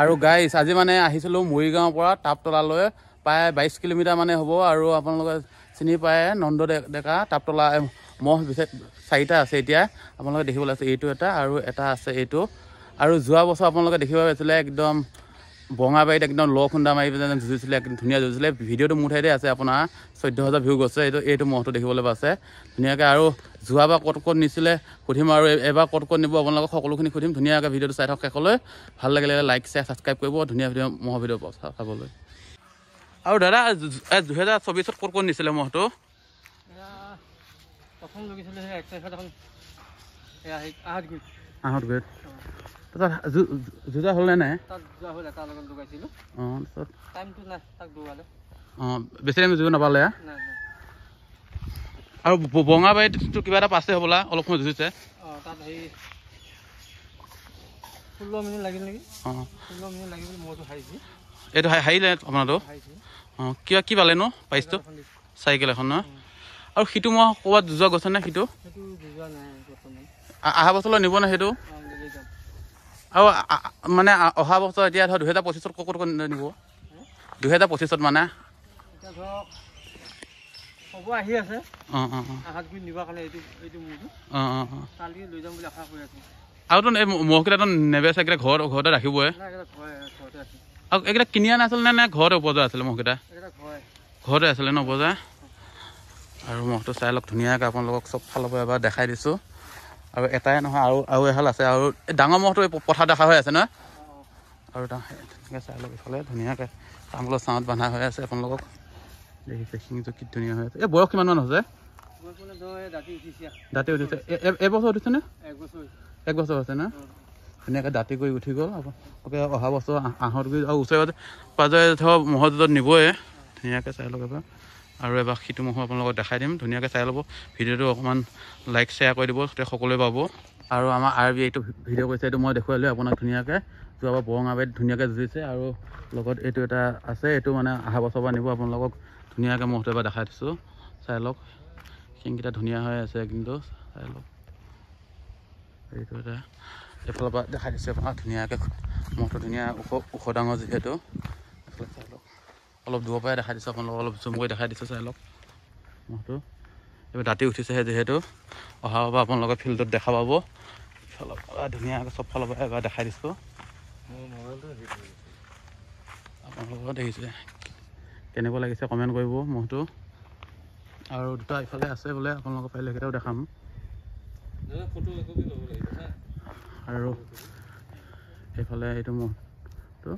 আৰু গাইছ আজি মানে আহিছিলোঁ মৰিগাঁৱৰ পৰা টাপতলালৈ প্ৰায় 22 কিলোমিটাৰ মানে হ'ব আৰু আপোনালোকে চিনি পায় নন্দ ডেকা টাপতলা মহ বিশেষ 4টা আছে এতিয়া আপোনালোকে দেখিবলৈ আছে এইটো এটা আৰু এটা আছে এইটো আৰু যোৱা বছৰ আপোনালোকে দেখিব পাইছিলে একদম বঙাবাৰীত একদম ল খুন্দা মাৰি পেলাই যুঁজিছিলে একদম ধুনীয়া যুঁজিছিলে ভিডিঅ'টো মোৰ ঠাইতে আছে আপোনাৰ 14,000 ভিউ গৈছে এইটো মহটো দেখিবলৈ পাইছে ধুনীয়াকৈ আৰু যোৱাবাৰ ক'ত নিছিলে সুধিম আৰু এবাৰ ক'ত নিব আপোনালোকক সকলোখিনি সুধিম ধুনীয়াকৈ ভিডিঅ'টো চাই থাকক শেষলৈ ভাল লাগিলে লাইক শ্বেয়াৰ ছাবস্ক্ৰাইব কৰিব ধুনীয়া মহ ভিডিঅ' চাবলৈ আৰু দাদা 2024ত ক'ত নিছিলে মহটো প্ৰথম লগাইছিলে আহত গৈ যুঁজা হ'ল নে নাই বেছি টাইম যুঁজ নাপালে আৰু বঙাবাৰীতটো কিবা এটা পাছে হ'বলা অলপ সময় যুঁজিছে তাত হেৰি 16 মিনিট লাগিল নেকি 16 মিনিট লাগি বুলি মইতো হাৰিছোঁ এইটো হাৰিলে আপোনাৰতো অঁ কি পালেনো প্ৰাইজটো চাইকেল এখন ন আৰু সিটো মই ক'ৰবাত যুঁজোৱা গৈছে নে সিটো অহা বছৰলৈ নিব নে সেইটো আৰু মানে অহা বছৰ এতিয়া ধৰ 2025ত ক'ত নিব 2025ত মানে হ'ব আহি আছে নিবৰ কাৰণে লৈ যাম বুলি আশা কৰি আছোঁ আৰুতো এই মহকেইটাতো নেবেচা এইকেইটা ঘৰতে ৰাখিবই আৰু এইকেইটা কিনি অনা আছিলে নে ঘৰতে উপজা আছিলে মহকেইটা ঘৰতে আছিলে ন উপজা আৰু মহটো চাই লওক ধুনীয়াকৈ আপোনালোকক চব ফালৰ পৰা এবাৰ দেখাই দিছোঁ আৰু এটাই নহয় আৰু এহাল আছে আৰু এই ডাঙৰ মহটো এই পথাৰ দেখা হৈ আছে নহয় আৰু ধুনীয়াকৈ চাই লওক ইফালে ধুনীয়াকৈ তামোলৰ ছাঁত বন্ধা হৈ আছে আপোনালোকক দেখিছে শিঙিটো কি ধুনীয়া হৈ আছে এই বয়স কিমানমান হৈছে দাঁতি উঠিছে এবছৰ উঠিছেনে 1 বছৰ হৈছে না ধুনীয়াকৈ দাঁতি কৰি উঠি গ'ল আপোনালোকে অহা বছৰ আহত গৈ আৰু ওচৰে পাজৰে ধৰক মহৰ য'ত নিবই ধুনীয়াকৈ চাই লওক এবাৰ আৰু এবাৰ সিটো মহো আপোনালোকক দেখাই দিম ধুনীয়াকৈ চাই ল'ব ভিডিঅ'টো অকণমান লাইক শ্বেয়াৰ কৰি দিব তেতিয়া সকলোৱে পাব আৰু আমাৰ RB এইটো ভিডিঅ' কৰিছে এইটো মই দেখুৱাই লৈ আপোনাক ধুনীয়াকৈ যোৱাবাৰ বৰঙাবাৰীত ধুনীয়াকৈ যুঁজিছে আৰু লগত এইটো এটা আছে এইটো মানে অহা বছৰৰ পৰা নিব আপোনালোকক ধুনীয়াকৈ মহটো এবাৰ দেখাই দিছোঁ চাই লওক শিংকেইটা ধুনীয়া হৈ আছে কিন্তু চাই লওক এইটো এটা এইফালৰ পৰা দেখাই দিছোঁ আপোনাক ধুনীয়াকৈ মহটো ধুনীয়া ওখ ডাঙৰ যিহেতু এইফালে চাই লওক অলপ দূৰৰ পৰাই দেখাই দিছোঁ আপোনালোকক অলপ জুম কৰি দেখাই দিছোঁ চাই লওক মহটো এইবাৰ দাঁতি উঠিছেহে যিহেতু অহাৰ পৰা আপোনালোকে ফিল্ডত দেখা পাব ইফালৰ পৰা ধুনীয়াকৈ চব ফালৰ পৰা এবাৰ দেখাই দিছোঁ আপোনালোকক দেখিছে কেনেকুৱা লাগিছে কমেণ্ট কৰিব মহটো আৰু দুটা ইফালে আছে বোলে আপোনালোকক পাৰিলে সেইকেইটাও দেখাম আৰু এইফালে এইটো মহটো